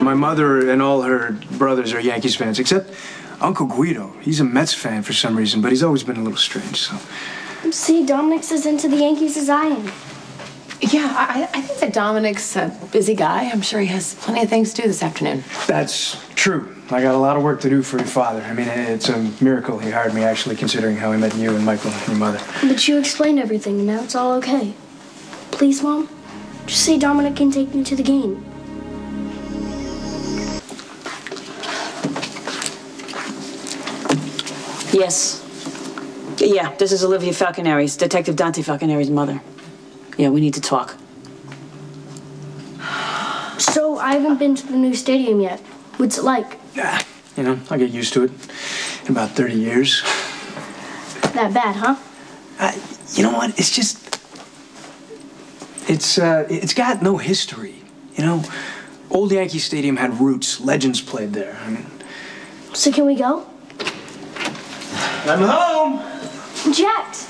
My mother and all her brothers are Yankees fans, except Uncle Guido. He's a Mets fan for some reason, but he's always been a little strange, so... See, Dominic's as into the Yankees as I am. Yeah, I think that Dominic's a busy guy. I'm sure he has plenty of things to do this afternoon. That's true. I got a lot of work to do for your father. I mean, it's a miracle he hired me, actually, considering how he met you and Michael and your mother. But you explained everything, and now it's all okay. Please, Mom, just say Dominic can take me to the game. Yes. Yeah, this is Olivia Falconeri's, Detective Dante Falconeri's mother. Yeah, we need to talk. So, I haven't been to the new stadium yet. What's it like? Yeah, you know, I'll get used to it in about 30 years. That bad, huh? You know what? It's just... It's got no history, you know? Old Yankee Stadium had roots. Legends played there. I mean... So can we go? I'm home! Jax!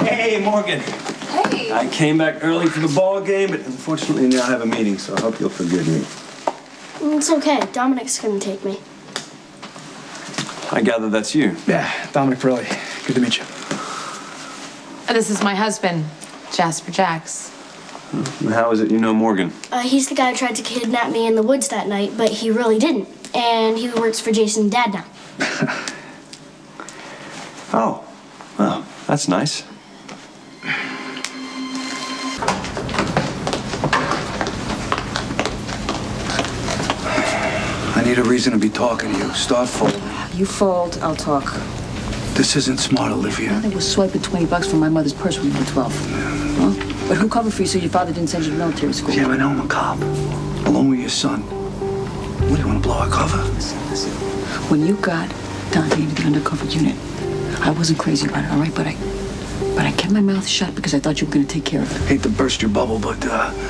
Hey, Morgan. Hey! I came back early for the ball game, but unfortunately now I have a meeting, so I hope you'll forgive me. It's okay. Dominic's gonna take me. I gather that's you. Yeah, Dominic Pirelli. Good to meet you. This is my husband, changes.Jax. How is it you know Morgan? He's the guy who tried to kidnap me in the woods that night, but he really didn't. And he works for Jason's dad now. Oh, well, that's nice. I need a reason to be talking to you. Start folding. You fold, I'll talk. This isn't smart, Olivia. I was swiping $20 from my mother's purse when you were 12. Huh? But who covered for you so your father didn't send you to military school? Yeah, I know I'm a cop. Along with your son. What, do you want to blow our cover? Listen. When you got Dante into the undercover unit, I wasn't crazy about it, all right? But I kept my mouth shut because I thought you were going to take care of it. Hate to burst your bubble, but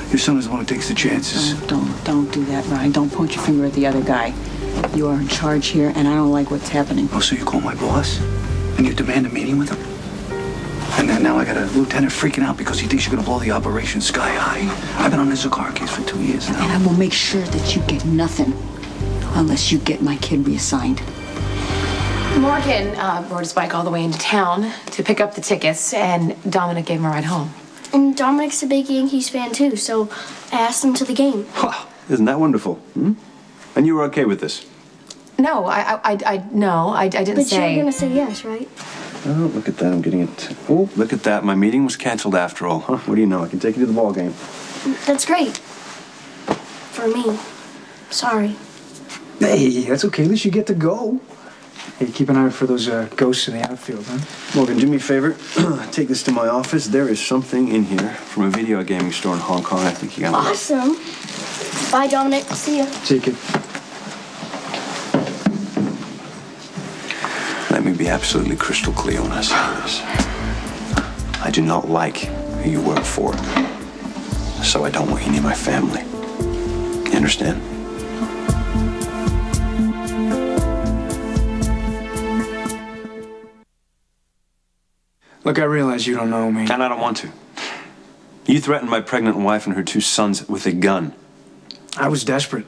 your son is the one who takes the chances. Don't do that, Ryan. Don't point your finger at the other guy. You are in charge here, and I don't like what's happening. Oh, so you call my boss? And you demand a meeting with him? And then now I got a lieutenant freaking out because he thinks you're going to blow the operation sky high. I've been on this Zakar case for 2 years now. And I will make sure that you get nothing unless you get my kid reassigned. Morgan rode his bike all the way into town to pick up the tickets, and Dominic gave him a ride home. And Dominic's a big Yankees fan, too, so I asked him to the game. Wow, isn't that wonderful? Hmm? And you were okay with this? No, I didn't But say... you're gonna say yes, right? Oh, look at that. I'm getting it. Oh, look at that. My meeting was canceled after all. Huh? What do you know? I can take you to the ball game. That's great. For me. Sorry. Hey, that's okay. At least you get to go. Hey, keep an eye out for those ghosts in the outfield, huh? Morgan, do me a favor. Take this to my office. There is something in here from a video gaming store in Hong Kong. I think you got it. Awesome. Bye, Dominic. See ya. Take it. Let me be absolutely crystal clear when I say this. I do not like who you work for, so I don't want you near my family. You understand? Look, I realize you don't know me. And I don't want to. You threatened my pregnant wife and her 2 sons with a gun. I was desperate.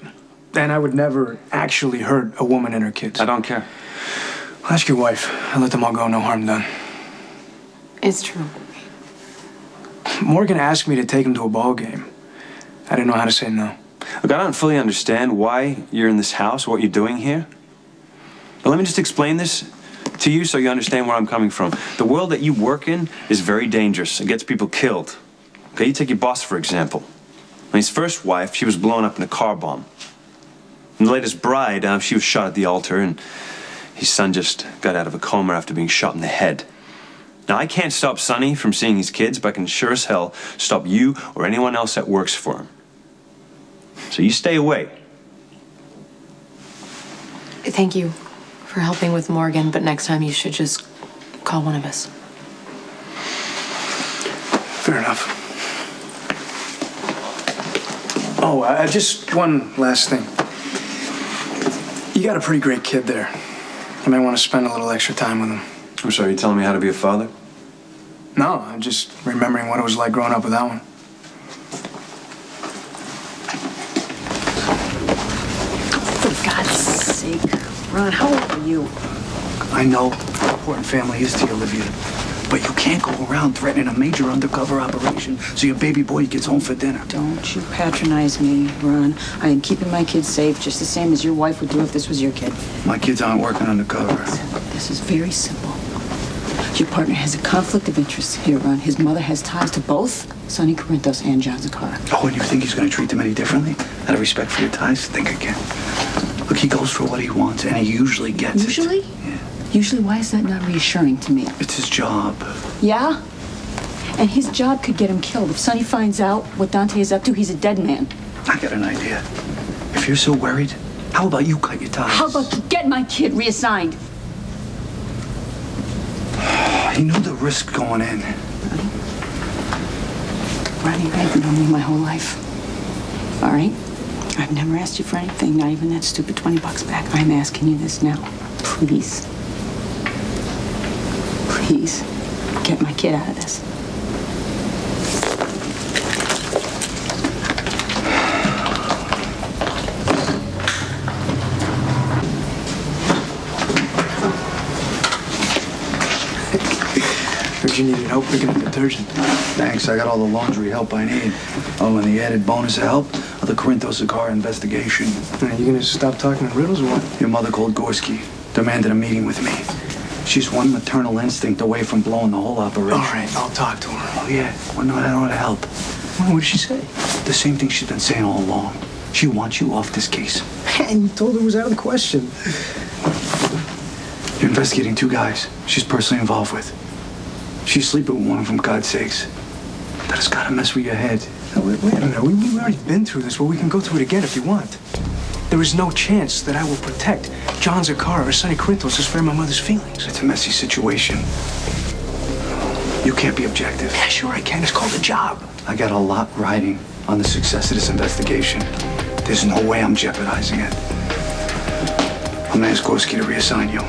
And I would never actually hurt a woman and her kids. I don't care. Ask your wife. I let them all go, no harm done. It's true. Morgan asked me to take him to a ball game. I didn't know how to say no. Look, I don't fully understand why you're in this house, what you're doing here. But let me just explain this to you so you understand where I'm coming from. The world that you work in is very dangerous. It gets people killed. Okay, you take your boss, for example. His first wife, she was blown up in a car bomb. And the latest bride, she was shot at the altar, and his son just got out of a coma after being shot in the head. Now, I can't stop Sonny from seeing his kids, but I can sure as hell stop you or anyone else that works for him. So you stay away. Thank you for helping with Morgan, but next time you should just call one of us. Fair enough. Oh, just one last thing. You got a pretty great kid there. You might want to spend a little extra time with him. I'm sorry, you telling me how to be a father? No, I'm just remembering what it was like growing up with that one. Ron, how old are you? I know how important family is to you, Olivia. But you can't go around threatening a major undercover operation so your baby boy gets home for dinner. Don't you patronize me, Ron. I am keeping my kids safe just the same as your wife would do if this was your kid. My kids aren't working undercover. This is very simple. Your partner has a conflict of interest here, Ron. His mother has ties to both Sonny Corinthos and John Zakara. Oh, and you think he's going to treat them any differently? Out of respect for your ties? Think again. Look, he goes for what he wants, and he usually gets Usually? it. Yeah. Usually, why is that not reassuring to me? It's his job. Yeah? And his job could get him killed. If Sonny finds out what Dante is up to, he's a dead man. I got an idea. If you're so worried, how about you cut your ties? How about you get my kid reassigned? He knew the risk going in. Ronnie, you've known me my whole life. All right? I've never asked you for anything, not even that stupid $20 back. I'm asking you this now. Please. Please, get my kid out of this. Heard you needed help picking up detergent. Thanks, I got all the laundry help I need. Oh, and the added bonus of help of the Corinthos car investigation. Are you gonna stop talking in riddles or what? Your mother called Gorski, demanded a meeting with me. She's one maternal instinct away from blowing the whole operation. All right, I'll talk to her. Oh, yeah. Well, no, that ought to help. What did she say? The same thing she's been saying all along. She wants you off this case. And you told her it was out of the question. You're investigating 2 guys she's personally involved with. She's sleeping with one of them, God's sakes. That has got to mess with your head. No, wait a minute. We've already been through this. Well, we can go through it again if you want. There is no chance that I will protect John Zakara or Sonny Corinthos to spare my mother's feelings. It's a messy situation. You can't be objective. Yeah, sure I can. It's called a job. I got a lot riding on the success of this investigation. There's no way I'm jeopardizing it. I'm gonna ask Gorski to reassign you.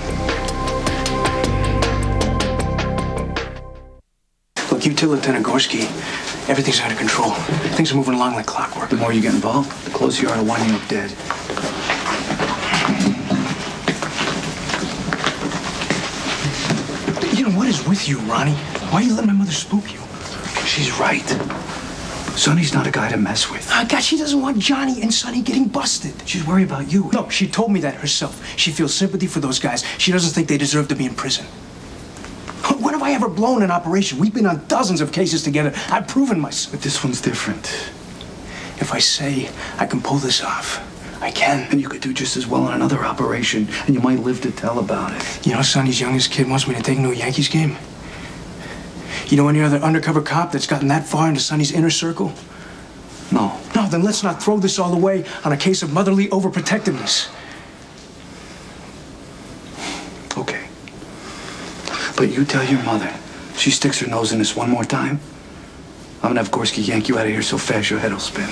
Look, you tell Lieutenant Gorski, everything's out of control. Things are moving along like clockwork. The more you get involved, the closer you are to winding up dead. You know, what is with you, Ronnie? Why you let my mother spook you? She's right. Sonny's not a guy to mess with. Oh, God, she doesn't want Johnny and Sonny getting busted. She's worried about you. No, she told me that herself. She feels sympathy for those guys. She doesn't think they deserve to be in prison. When have I ever blown an operation? We've been on dozens of cases together. I've proven myself. But this one's different. If I say I can pull this off, I can. And you could do just as well in another operation, and you might live to tell about it. You know, Sonny's youngest kid wants me to take him to a Yankees game. You know any other undercover cop that's gotten that far into Sonny's inner circle? No. No, then let's not throw this all away on a case of motherly overprotectiveness. Okay. But you tell your mother, she sticks her nose in this one more time, I'm gonna have Gorski yank you out of here so fast your head will spin.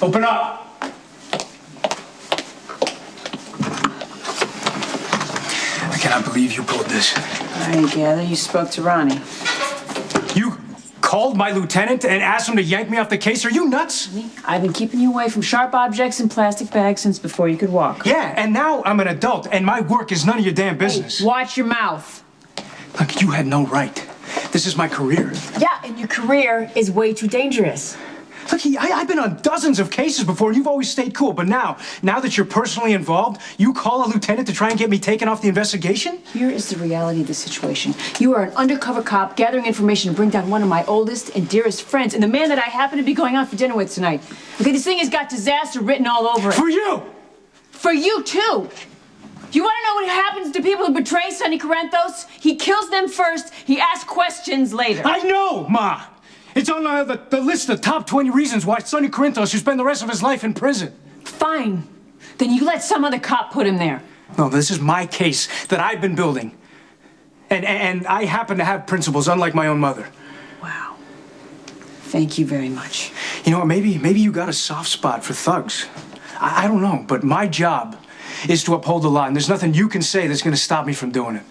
Open up! I cannot believe you pulled this. I gather you spoke to Ronnie. You called my lieutenant and asked him to yank me off the case? Are you nuts? I've been keeping you away from sharp objects and plastic bags since before you could walk. Yeah, and now I'm an adult and my work is none of your damn business. Hey, watch your mouth. Look, you had no right. This is my career. Yeah, and your career is way too dangerous. Look, I've been on dozens of cases before, and you've always stayed cool. But now that you're personally involved, you call a lieutenant to try and get me taken off the investigation? Here is the reality of the situation. You are an undercover cop gathering information to bring down one of my oldest and dearest friends, and the man that I happen to be going out for dinner with tonight. Okay, this thing has got disaster written all over it. For you! For you, too! You want to know what happens to people who betray Sonny Corinthos? He kills them first, he asks questions later. I know, Ma! It's on the list of top 20 reasons why Sonny Corinthos should spend the rest of his life in prison. Fine. Then you let some other cop put him there. No, this is my case that I've been building. And I happen to have principles, unlike my own mother. Wow. Thank you very much. You know what, maybe you got a soft spot for thugs. I don't know, but my job is to uphold the law, and there's nothing you can say that's gonna stop me from doing it.